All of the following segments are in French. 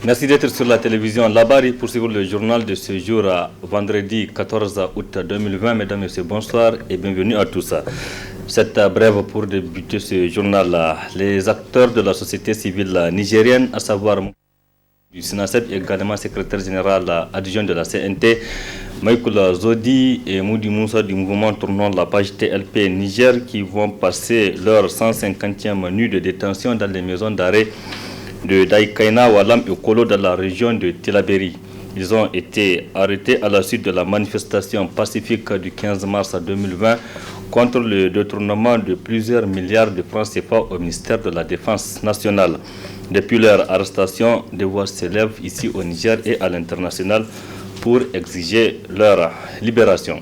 Merci d'être sur la télévision Labari pour suivre le journal de ce jour, vendredi 14 août 2020. Mesdames et messieurs, bonsoir et bienvenue à tous. Cette brève pour débuter ce journal, les acteurs de la société civile nigérienne, à savoir du SINASEP, également secrétaire général adjoint de la CNT, Michael Zodi et Moudi Moussa du mouvement Tournons la page TLP Niger, qui vont passer leur 150e nuit de détention dans les maisons d'arrêt de Daïkaina, Walam et Kolo dans la région de Tilaberi. Ils ont été arrêtés à la suite de la manifestation pacifique du 15 mars 2020 contre le détournement de plusieurs milliards de francs CFA au ministère de la Défense nationale. Depuis leur arrestation, des voix s'élèvent ici au Niger et à l'international pour exiger leur libération.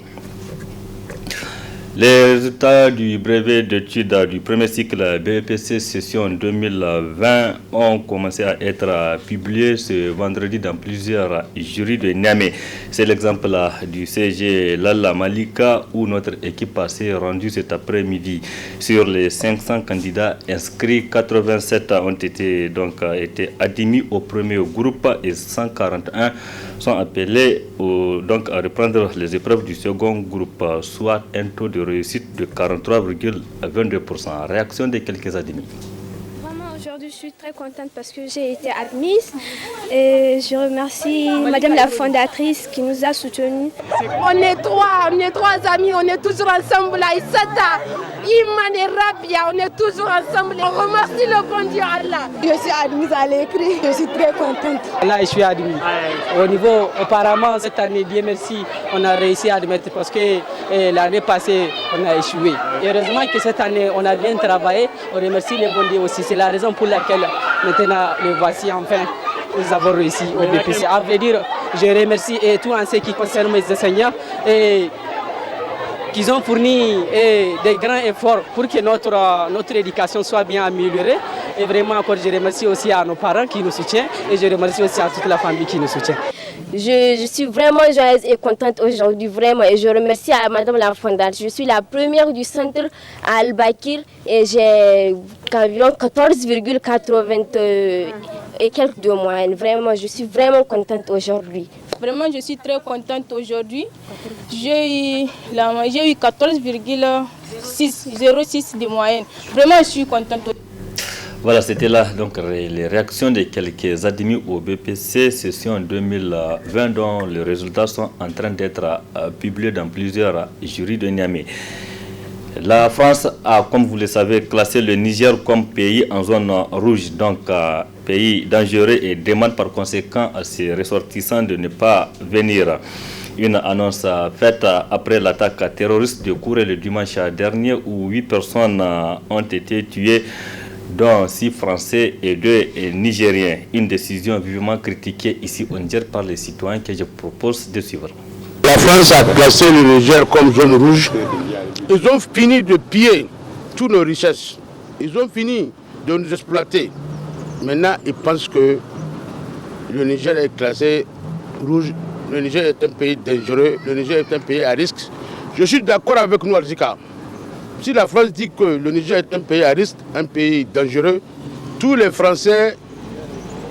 Les résultats du brevet d'études du premier cycle BEPC session 2020 ont commencé à être publiés ce vendredi dans plusieurs jurys de Niamey. C'est l'exemple du CG Lalla Malika où notre équipe s'est rendue cet après-midi. Sur les 500 candidats inscrits, 87 ont été admis au premier groupe et 141 sont appelés à reprendre les épreuves du second groupe, soit un taux de réussite de 43,22%. Réaction de quelques admis. Aujourd'hui, je suis très contente parce que j'ai été admise et je remercie Madame la fondatrice qui nous a soutenus. On est trois amis, on est toujours ensemble à Issata, Iman et Rabia, on est toujours ensemble. On remercie le bon Dieu Allah. Je suis admise à l'écrit, je suis très contente. Là, je suis admise. Au niveau, apparemment, cette année, Dieu merci, on a réussi à admettre parce que l'année passée, on a échoué. Et heureusement que cette année, on a bien travaillé. On remercie le bon Dieu aussi. C'est la raison pour laquelle maintenant le voici enfin, nous avons réussi au BPC. À vrai dire, je remercie tout en ce qui concerne mes enseignants et qu'ils ont fourni des grands efforts pour que notre éducation soit bien améliorée. Et vraiment encore, je remercie aussi à nos parents qui nous soutiennent et je remercie aussi à toute la famille qui nous soutient. Je suis vraiment joyeuse et contente aujourd'hui, vraiment. Et je remercie à Madame la fondatrice. Je suis la première du centre à Al-Bakir et j'ai environ 14,80 et quelques de moyenne. Vraiment, je suis vraiment contente aujourd'hui. Vraiment, je suis très contente aujourd'hui. J'ai eu 14,06 de moyenne. Vraiment, je suis contente. Voilà, c'était là donc les réactions de quelques admis au BPC session 2020 dont les résultats sont en train d'être publiés dans plusieurs jurys de Niamey. La France a, comme vous le savez, classé le Niger comme pays en zone rouge, donc pays dangereux, et demande par conséquent à ses ressortissants de ne pas venir. Une annonce faite après l'attaque terroriste de Kouré le dimanche dernier où 8 personnes ont été tuées, dont 6 Français et 2 Nigériens. Une décision vivement critiquée ici au Niger par les citoyens que je propose de suivre. La France a classé le Niger comme zone rouge. Ils ont fini de piller toutes nos richesses. Ils ont fini de nous exploiter. Maintenant, ils pensent que le Niger est classé rouge. Le Niger est un pays dangereux. Le Niger est un pays à risque. Je suis d'accord avec nous, Alzika. Si la France dit que le Niger est un pays à risque, un pays dangereux, tous les Français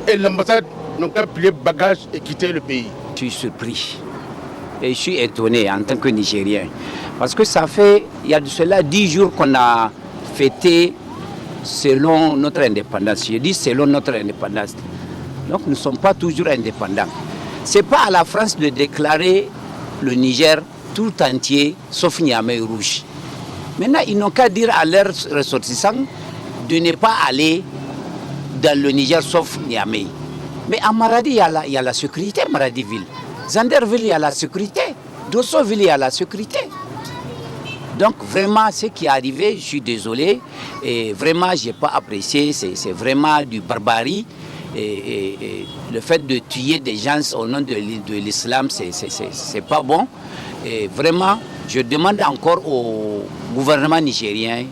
et l'ambassade n'ont qu'à plier bagages et quitter le pays. Je suis surpris et je suis étonné en tant que Nigérien. Parce que ça fait, il y a de cela 10 jours qu'on a fêté selon notre indépendance. Je dis selon notre indépendance. Donc nous ne sommes pas toujours indépendants. Ce n'est pas à la France de déclarer le Niger tout entier, sauf Niamey rouge. Maintenant, ils n'ont qu'à dire à leurs ressortissants de ne pas aller dans le Niger sauf Niamey. Mais à Maradi, il y a la sécurité, Maradiville. Zanderville, il y a la sécurité. Dossoville, il y a la sécurité. Donc vraiment, ce qui est arrivé, je suis désolé. Et vraiment, je n'ai pas apprécié. C'est vraiment du barbarie. Et le fait de tuer des gens au nom de l'islam, c'est pas bon. Et vraiment, je demande encore au gouvernement nigérien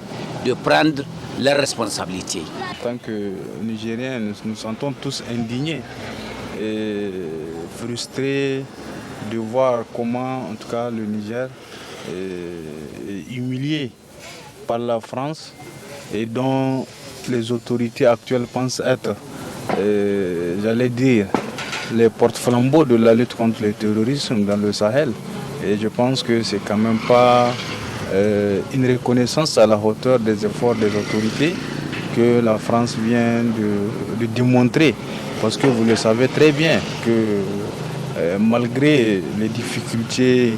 de prendre leurs responsabilités. En tant que Nigériens, nous nous sentons tous indignés et frustrés de voir comment, en tout cas, le Niger est humilié par la France et dont les autorités actuelles pensent être j'allais dire, les porte-flambeaux de la lutte contre le terrorisme dans le Sahel. Et je pense que c'est quand même pas une reconnaissance à la hauteur des efforts des autorités que la France vient de démontrer. Parce que vous le savez très bien que malgré les difficultés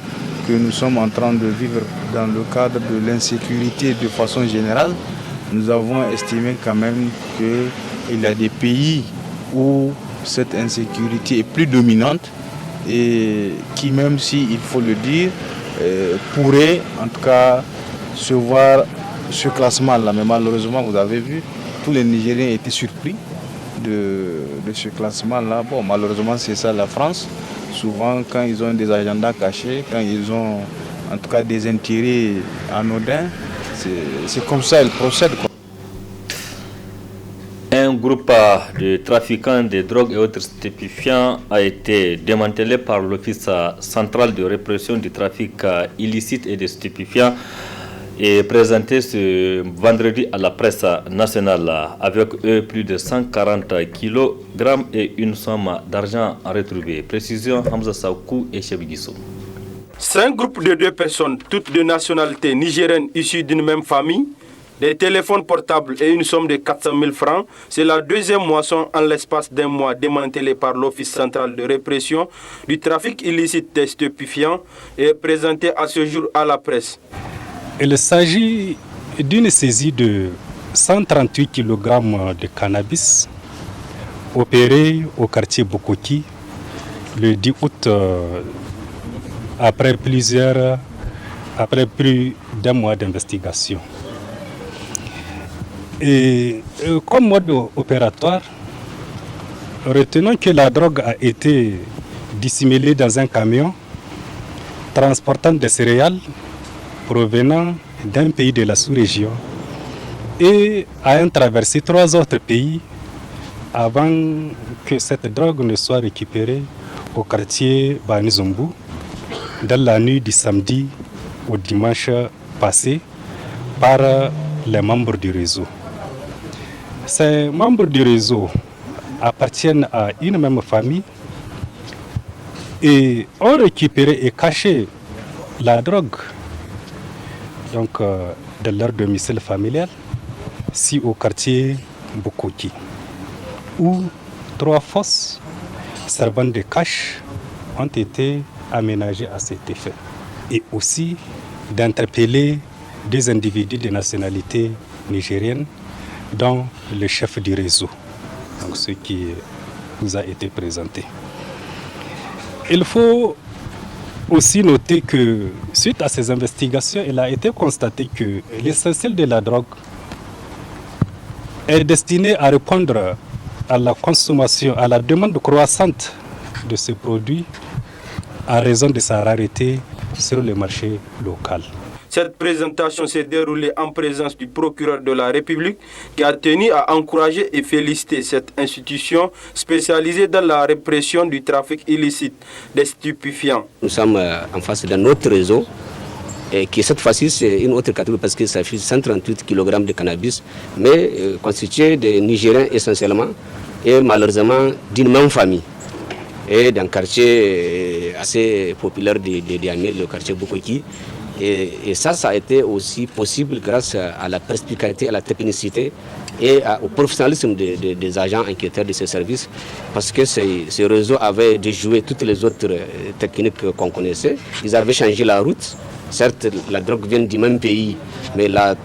que nous sommes en train de vivre dans le cadre de l'insécurité de façon générale, nous avons estimé quand même qu'il y a des pays où cette insécurité est plus dominante et qui, même si, il faut le dire, pourrait en tout cas se voir ce classement-là. Mais malheureusement, vous avez vu, tous les Nigériens étaient surpris de ce classement-là. Bon, malheureusement, c'est ça la France. Souvent, quand ils ont des agendas cachés, quand ils ont en tout cas des intérêts anodins, c'est comme ça qu'ils procèdent. Un groupe de trafiquants de drogue et autres stupéfiants a été démantelé par l'Office central de répression du trafic illicite et de stupéfiants et présenté ce vendredi à la presse nationale. Avec eux, plus de 140 kg et une somme d'argent retrouvée. Précision, Hamza Saoukou et Chebigisso. C'est un groupe de 2 personnes, toutes de nationalité nigérienne issues d'une même famille, des téléphones portables et une somme de 400 000 francs. C'est la 2e moisson en l'espace d'1 mois démantelée par l'Office central de répression du trafic illicite des stupéfiants et présentée à ce jour à la presse. Il s'agit d'une saisie de 138 kg de cannabis opérée au quartier Bokoki le 10 août après plus d'1 mois d'investigation. Et comme mode opératoire, retenons que la drogue a été dissimulée dans un camion transportant des céréales provenant d'un pays de la sous-région et ayant traversé 3 autres pays avant que cette drogue ne soit récupérée au quartier Banizumbu dans la nuit du samedi au dimanche passé par les membres du réseau. Ces membres du réseau appartiennent à une même famille et ont récupéré et caché la drogue de leur domicile familial, si au quartier Bokoki, où 3 fosses servant de cache ont été aménagées à cet effet, et aussi d'interpeller des individus de nationalité nigérienne, dont le chef du réseau, donc ce qui nous a été présenté. Il faut aussi noter que suite à ces investigations, il a été constaté que l'essentiel de la drogue est destiné à répondre à la consommation, à la demande croissante de ce produit en raison de sa rareté sur le marché local. Cette présentation s'est déroulée en présence du procureur de la République qui a tenu à encourager et féliciter cette institution spécialisée dans la répression du trafic illicite des stupéfiants. Nous sommes en face d'un autre réseau et qui cette fois-ci c'est une autre catégorie parce que ça fait 138 kg de cannabis mais constitué de Nigériens essentiellement et malheureusement d'une même famille et d'un quartier assez populaire de Diamé, le quartier Bokoki. Et ça a été aussi possible grâce à la perspicacité, à la technicité et au professionnalisme des agents enquêteurs de ces services, parce que ce réseau avait déjoué toutes les autres techniques qu'on connaissait. Ils avaient changé la route. Certes, la drogue vient du même pays, mais la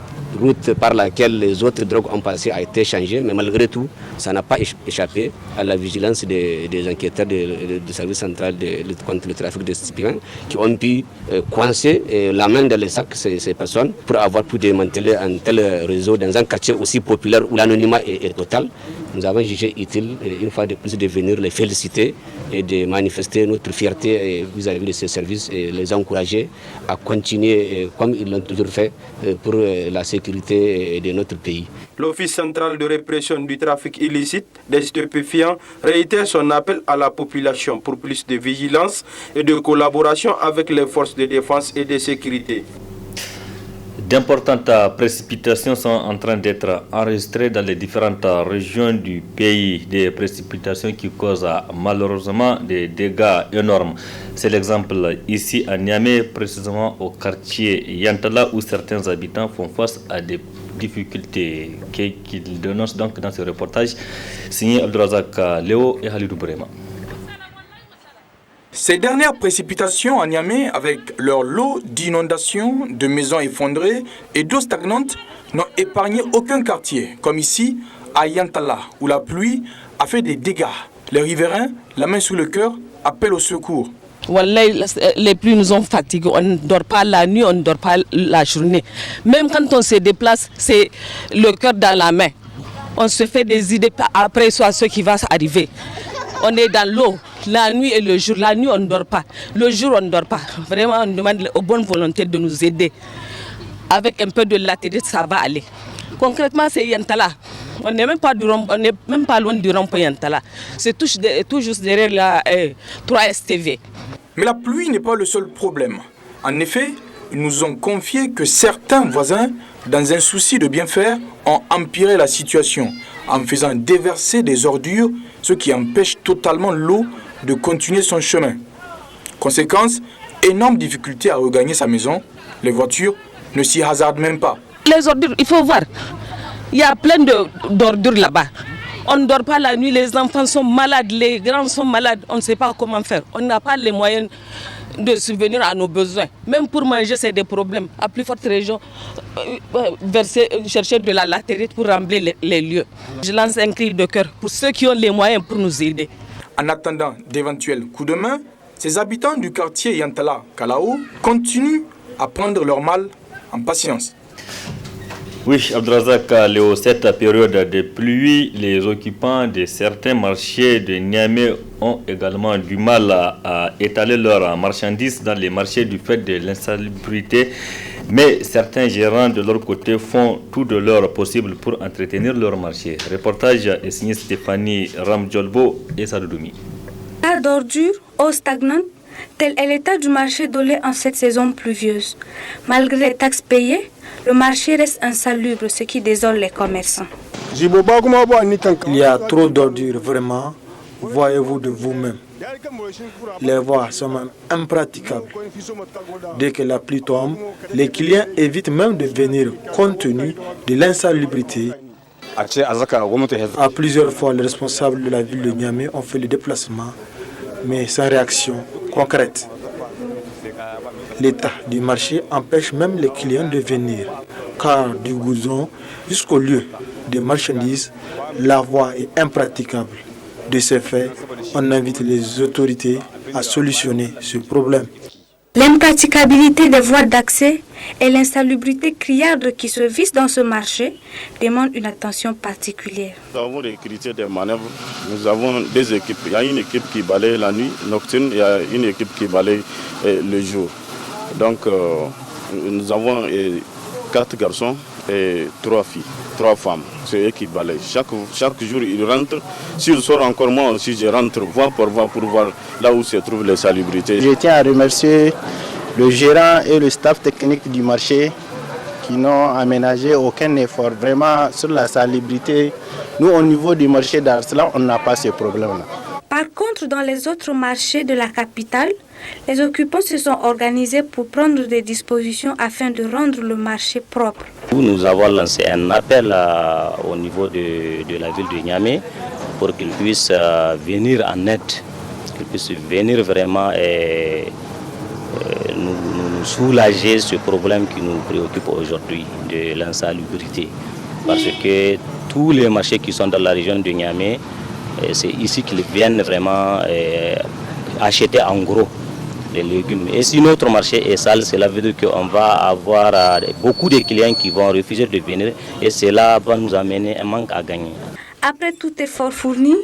route par laquelle les autres drogues ont passé a été changée, mais malgré tout, ça n'a pas échappé à la vigilance des enquêteurs du service central de lutte contre le trafic de stupéfiants qui ont pu coincer la main dans les sacs ces personnes pour avoir pu démanteler un tel réseau dans un quartier aussi populaire où l'anonymat est total. Nous avons jugé utile, une fois de plus, de venir les féliciter et de manifester notre fierté vis-à-vis de ces services et les encourager à continuer comme ils l'ont toujours fait pour la sécurité de notre pays. L'Office central de répression du trafic illicite des stupéfiants réitère son appel à la population pour plus de vigilance et de collaboration avec les forces de défense et de sécurité. D'importantes précipitations sont en train d'être enregistrées dans les différentes régions du pays. Des précipitations qui causent malheureusement des dégâts énormes. C'est l'exemple ici à Niamey, précisément au quartier Yantala, où certains habitants font face à des difficultés qu'ils dénoncent donc dans ce reportage signé Abdourazak Léo et Halidou Brema. Ces dernières précipitations à Niamey, avec leur lot d'inondations, de maisons effondrées et d'eau stagnante, n'ont épargné aucun quartier, comme ici à Yantala, où la pluie a fait des dégâts. Les riverains, la main sur le cœur, appellent au secours. Les pluies nous ont fatigués, on ne dort pas la nuit, on ne dort pas la journée. Même quand on se déplace, c'est le cœur dans la main. On se fait des idées après soit ce qui va arriver. On est dans l'eau, la nuit et le jour. La nuit, on ne dort pas. Le jour, on ne dort pas. Vraiment, on demande aux bonnes volontés de nous aider. Avec un peu de latérite, ça va aller. Concrètement, c'est Yantala. On n'est même pas loin du rond-point Yantala. C'est tout juste derrière la 3 STV. Mais la pluie n'est pas le seul problème. En effet, ils nous ont confié que certains voisins, dans un souci de bien faire, ont empiré la situation en faisant déverser des ordures, ce qui empêche totalement l'eau de continuer son chemin. Conséquence, énorme difficulté à regagner sa maison. Les voitures ne s'y hasardent même pas. Les ordures, il faut voir. Il y a plein d'ordures là-bas. On ne dort pas la nuit, les enfants sont malades, les grands sont malades. On ne sait pas comment faire. On n'a pas les moyens de subvenir à nos besoins. Même pour manger, c'est des problèmes. À plus forte région, chercher de la latérite pour remplir les lieux. Je lance un cri de cœur pour ceux qui ont les moyens pour nous aider. En attendant d'éventuels coups de main, ces habitants du quartier Yantala Kalao continuent à prendre leur mal en patience. Oui, Abdourazak Léo, cette période de pluie, les occupants de certains marchés de Niamey ont également du mal à étaler leurs marchandises dans les marchés du fait de l'insalubrité. Mais certains gérants de leur côté font tout de leur possible pour entretenir leur marché. Reportage est signé Stéphanie Ramdjolbo et Sadoumi. Tas d'ordures, eau stagnante, tel est l'état du marché d'Olé en cette saison pluvieuse. Malgré les taxes payées, le marché reste insalubre, ce qui désole les commerçants. Il y a trop d'ordures, vraiment. Voyez-vous de vous-même. Les voies sont même impraticables. Dès que la pluie tombe, les clients évitent même de venir compte tenu de l'insalubrité. À plusieurs fois, les responsables de la ville de Niamey ont fait le déplacement, mais sans réaction concrète. L'état du marché empêche même les clients de venir, car du goudron jusqu'au lieu des marchandises, la voie est impraticable. De ce fait, on invite les autorités à solutionner ce problème. L'impraticabilité des voies d'accès et l'insalubrité criarde qui se vissent dans ce marché demandent une attention particulière. Nous avons des critères de manœuvre. Nous avons des équipes. Il y a une équipe qui balaye la nuit nocturne, il y a une équipe qui balaye le jour. Donc nous avons 4 garçons et 3 filles, 3 femmes. C'est eux qui balayent. Chaque jour ils rentrent. S'ils sortent encore, moi aussi je rentre voir pour voir là où se trouvent les salubrités. Je tiens à remercier le gérant et le staff technique du marché qui n'ont aménagé aucun effort vraiment sur la salubrité. Nous, au niveau du marché d'Arslan, on n'a pas ce problème-là. Par contre, dans les autres marchés de la capitale, les occupants se sont organisés pour prendre des dispositions afin de rendre le marché propre. Nous avons lancé un appel au niveau de la ville de Niamey pour qu'ils puissent venir en aide, qu'ils puissent venir vraiment nous soulager ce problème qui nous préoccupe aujourd'hui de l'insalubrité. Parce que tous les marchés qui sont dans la région de Niamey, c'est ici qu'ils viennent vraiment acheter en gros les légumes. Et si notre marché est sale, cela veut dire qu'on va avoir beaucoup de clients qui vont refuser de venir et cela va nous amener un manque à gagner. Après tout effort fourni,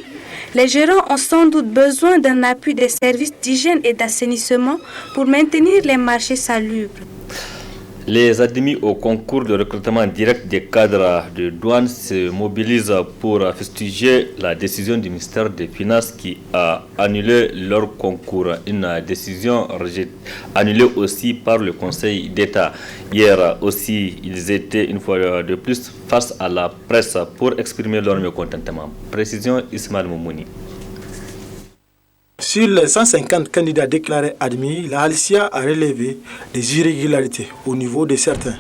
les gérants ont sans doute besoin d'un appui des services d'hygiène et d'assainissement pour maintenir les marchés salubres. Les admis au concours de recrutement direct des cadres de douane se mobilisent pour fustiger la décision du ministère des Finances qui a annulé leur concours. Une décision annulée aussi par le Conseil d'État. Hier aussi, ils étaient une fois de plus face à la presse pour exprimer leur mécontentement. Précision Ismaël Moumouni. Sur les 150 candidats déclarés admis, la Halcia a relevé des irrégularités au niveau de certains.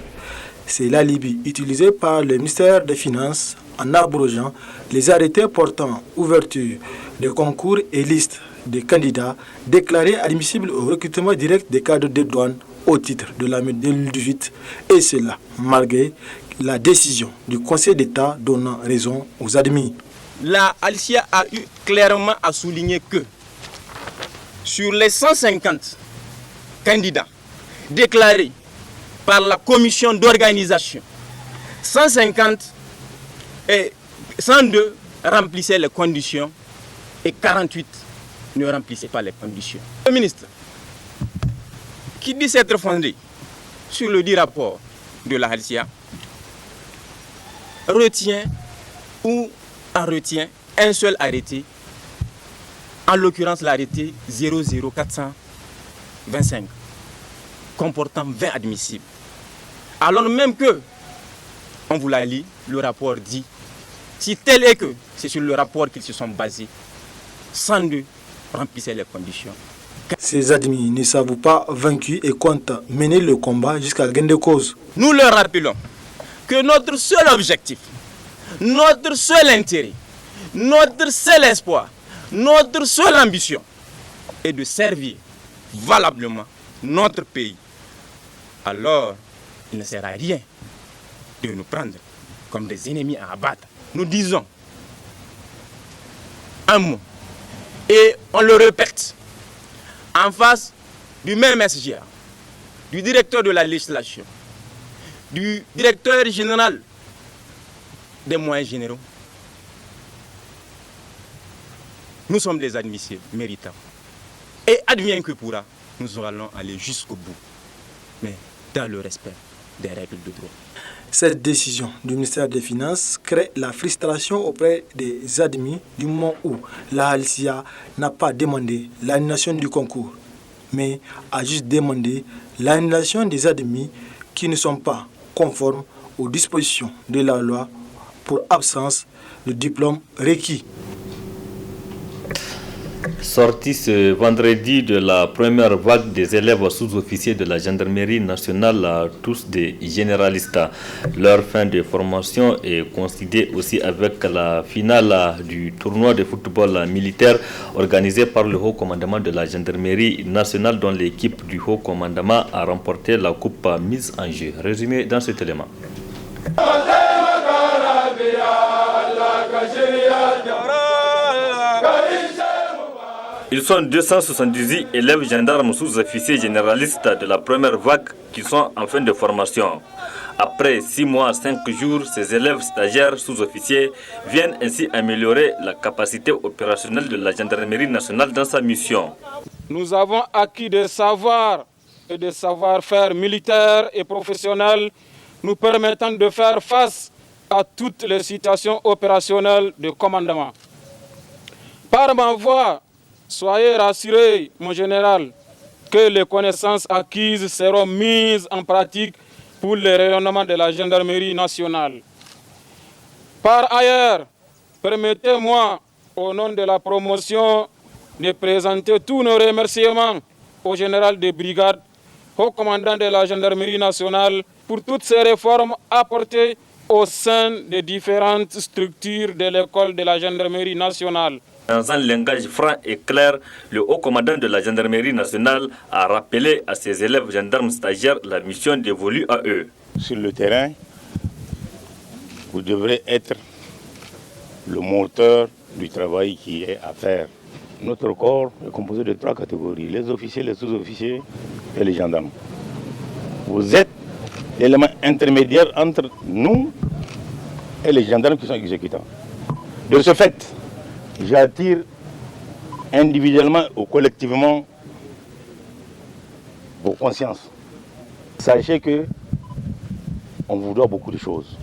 C'est l'alibi utilisé par le ministère des Finances en abrogeant les arrêtés portant ouverture des concours et liste des candidats déclarés admissibles au recrutement direct des cadres de douane au titre de l'année 2018, et cela malgré la décision du Conseil d'État donnant raison aux admis. La Halcia a eu clairement à souligner que sur les 150 candidats déclarés par la commission d'organisation, 150 et 102 remplissaient les conditions et 48 ne remplissaient pas les conditions. Le ministre, qui dit s'être fondé sur le dit rapport de la Halcia, retient ou en retient un seul arrêté, en l'occurrence l'arrêté 00425, comportant 20 admissibles. Alors même que, on vous l'a lu, le rapport dit, si tel est que c'est sur le rapport qu'ils se sont basés, 102 remplissaient les conditions. Ces admis ne s'avouent pas vaincus et comptent mener le combat jusqu'à gain de cause. Nous leur rappelons que notre seul objectif, notre seul intérêt, notre seul espoir, notre seule ambition est de servir valablement notre pays. Alors, il ne sert à rien de nous prendre comme des ennemis à abattre. Nous disons un mot et on le répète en face du même SGA, du directeur de la législation, du directeur général des moyens généraux. Nous sommes des admissibles méritants. Et advienne que pourra, nous allons aller jusqu'au bout, mais dans le respect des règles de droit. Cette décision du ministère des Finances crée la frustration auprès des admis du moment où la Halcia n'a pas demandé l'annulation du concours, mais a juste demandé l'annulation des admis qui ne sont pas conformes aux dispositions de la loi pour absence de diplôme requis. Sortis ce vendredi de la première vague des élèves sous-officiers de la gendarmerie nationale, tous des généralistes. Leur fin de formation est coïncidée aussi avec la finale du tournoi de football militaire organisé par le haut commandement de la gendarmerie nationale, dont l'équipe du haut commandement a remporté la coupe mise en jeu. Résumé dans cet élément. Ils sont 278 élèves gendarmes sous-officiers généralistes de la première vague qui sont en fin de formation. Après 6 mois, 5 jours, ces élèves stagiaires sous-officiers viennent ainsi améliorer la capacité opérationnelle de la gendarmerie nationale dans sa mission. Nous avons acquis des savoirs et des savoir-faire militaires et professionnels nous permettant de faire face à toutes les situations opérationnelles de commandement. Par ma voix, soyez rassurés, mon général, que les connaissances acquises seront mises en pratique pour le rayonnement de la gendarmerie nationale. Par ailleurs, permettez-moi, au nom de la promotion, de présenter tous nos remerciements au général de brigade, au commandant de la gendarmerie nationale, pour toutes ces réformes apportées au sein des différentes structures de l'école de la gendarmerie nationale. Dans un langage franc et clair, le haut commandant de la gendarmerie nationale a rappelé à ses élèves gendarmes stagiaires la mission dévolue à eux. Sur le terrain, vous devrez être le moteur du travail qui est à faire. Notre corps est composé de 3 catégories, les officiers, les sous-officiers et les gendarmes. Vous êtes l'élément intermédiaire entre nous et les gendarmes qui sont exécutants. De ce fait, j'attire individuellement ou collectivement vos consciences. Sachez que on vous doit beaucoup de choses.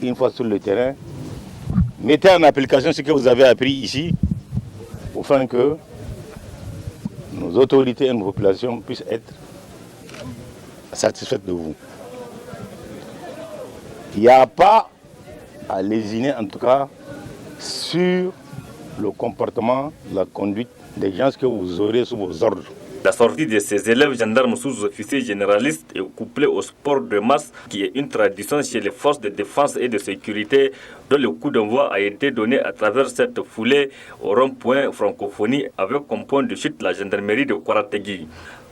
Une fois sur le terrain, mettez en application ce que vous avez appris ici, afin que nos autorités et nos populations puissent être satisfaites de vous. Il n'y a pas à lésiner, en tout cas, sur le comportement, la conduite des gens que vous aurez sous vos ordres. La sortie de ces élèves gendarmes sous-officiers généralistes est couplée au sport de masse qui est une tradition chez les forces de défense et de sécurité dont le coup d'envoi a été donné à travers cette foulée au rond-point francophonie avec comme point de chute la gendarmerie de Kouarategui,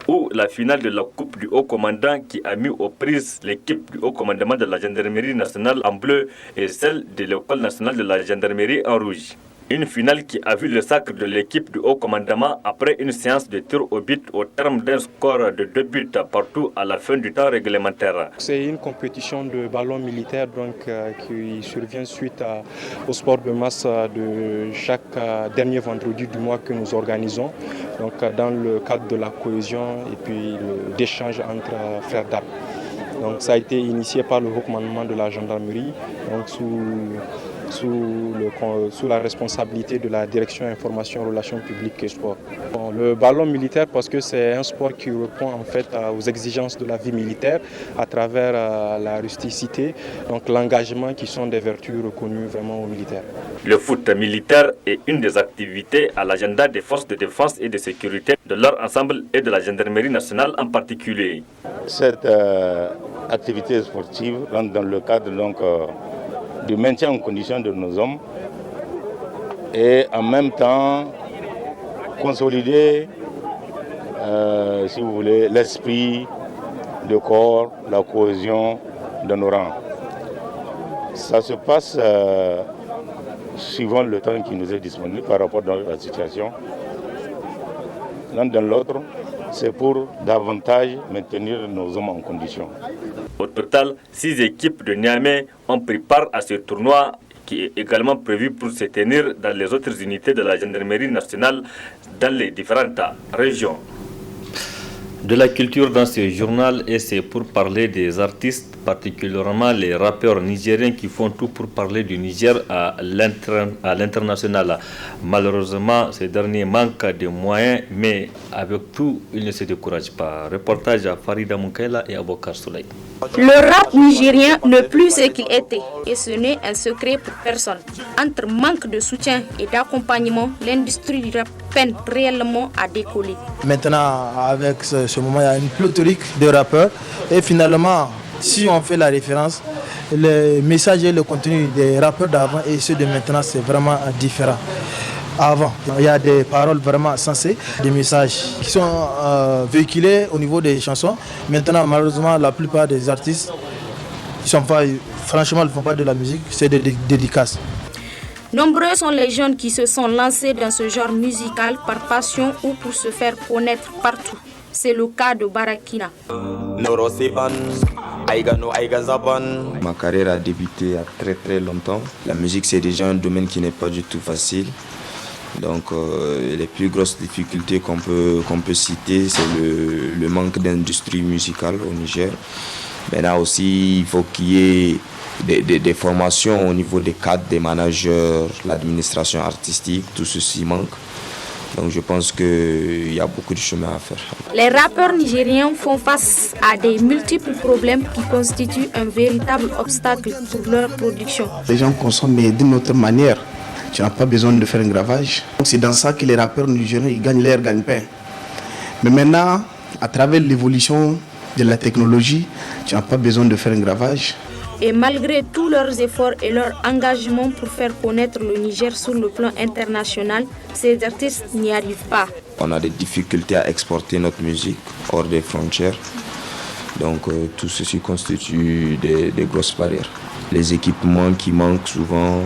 ou la finale de la Coupe du Haut Commandant qui a mis aux prises l'équipe du Haut Commandement de la Gendarmerie nationale en bleu et celle de l'École nationale de la Gendarmerie en rouge. Une finale qui a vu le sacre de l'équipe du Haut Commandement après une séance de tir au but au terme d'un score de 2 buts partout à la fin du temps réglementaire. C'est une compétition de ballon militaire qui survient suite au sport de masse de chaque dernier vendredi du mois que nous organisons, donc dans le cadre de la cohésion et puis d'échange entre frères d'armes. Donc ça a été initié par le Haut Commandement de la Gendarmerie, donc sous la responsabilité de la Direction Information, Relations publiques et Sport. Bon, le ballon militaire, parce que c'est un sport qui répond en fait aux exigences de la vie militaire à travers la rusticité, donc l'engagement qui sont des vertus reconnues vraiment aux militaires. Le foot militaire est une des activités à l'agenda des forces de défense et de sécurité de leur ensemble et de la gendarmerie nationale en particulier. Cette activité sportive rentre dans le cadre du maintien en condition de nos hommes et en même temps consolider, si vous voulez, l'esprit de corps, la cohésion de nos rangs. Ça se passe suivant le temps qui nous est disponible par rapport à la situation. L'un dans l'autre, c'est pour davantage maintenir nos hommes en condition. Au total, 6 équipes de Niamey ont pris part à ce tournoi qui est également prévu pour se tenir dans les autres unités de la gendarmerie nationale dans les différentes régions. De la culture dans ce journal, et c'est pour parler des artistes, particulièrement les rappeurs nigériens qui font tout pour parler du Niger à l'international. Malheureusement, ces derniers manquent de moyens, mais avec tout, ils ne se découragent pas. Reportage à Farida Moukaila et Abokar Souley. Le rap nigérien n'est plus ce qu'il était, et ce n'est un secret pour personne. Entre manque de soutien et d'accompagnement, l'industrie du rap peine réellement à décoller. Maintenant, avec ce moment, il y a une pléthorique de rappeurs, et finalement, si on fait la référence, le message et le contenu des rappeurs d'avant et ceux de maintenant, c'est vraiment différent. Avant, il y a des paroles vraiment sensées, des messages qui sont véhiculés au niveau des chansons. Maintenant, malheureusement, la plupart des artistes, franchement, ils ne font pas de la musique, c'est des dédicaces. Nombreux sont les jeunes qui se sont lancés dans ce genre musical par passion ou pour se faire connaître partout. C'est le cas de Barakina. Ma carrière a débuté il y a très très longtemps. La musique, c'est déjà un domaine qui n'est pas du tout facile. Donc les plus grosses difficultés qu'on peut citer, c'est le manque d'industrie musicale au Niger. Maintenant aussi, il faut qu'il y ait des formations au niveau des cadres, des managers, l'administration artistique, tout ceci manque. Donc je pense qu'il y a beaucoup de chemin à faire. Les rappeurs nigériens font face à des multiples problèmes qui constituent un véritable obstacle pour leur production. Les gens consomment mais d'une autre manière. Tu n'as pas besoin de faire un gravage. C'est dans ça que les rappeurs nigériens ils gagnent leur gagne-pain. Mais maintenant, à travers l'évolution de la technologie, tu n'as pas besoin de faire un gravage. Et malgré tous leurs efforts et leur engagement pour faire connaître le Niger sur le plan international, ces artistes n'y arrivent pas. On a des difficultés à exporter notre musique hors des frontières. Donc tout ceci constitue des grosses barrières. Les équipements qui manquent souvent,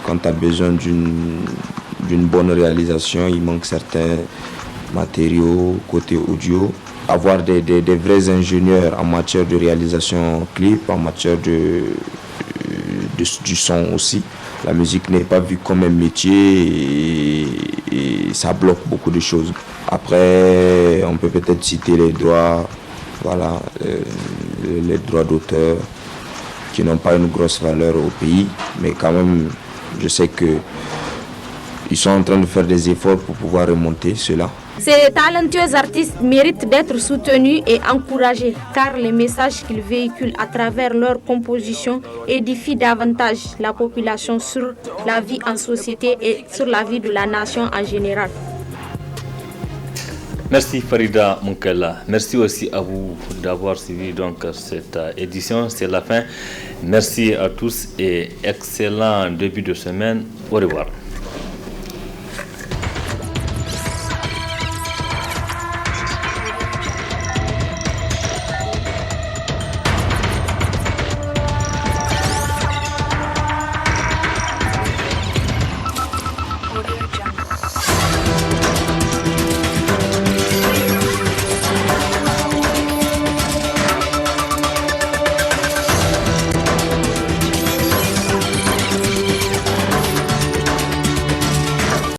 quand tu as besoin d'une bonne réalisation, il manque certains matériaux côté audio. Avoir des vrais ingénieurs en matière de réalisation clip, en matière du son aussi. La musique n'est pas vue comme un métier et ça bloque beaucoup de choses. Après, on peut peut-être citer les droits voilà, les droits d'auteur qui n'ont pas une grosse valeur au pays, mais quand même, je sais qu'ils sont en train de faire des efforts pour pouvoir remonter cela. Ces talentueux artistes méritent d'être soutenus et encouragés car les messages qu'ils véhiculent à travers leurs compositions édifient davantage la population sur la vie en société et sur la vie de la nation en général. Merci Farida Moukela. Merci aussi à vous d'avoir suivi donc cette édition. C'est la fin. Merci à tous et excellent début de semaine. Au revoir.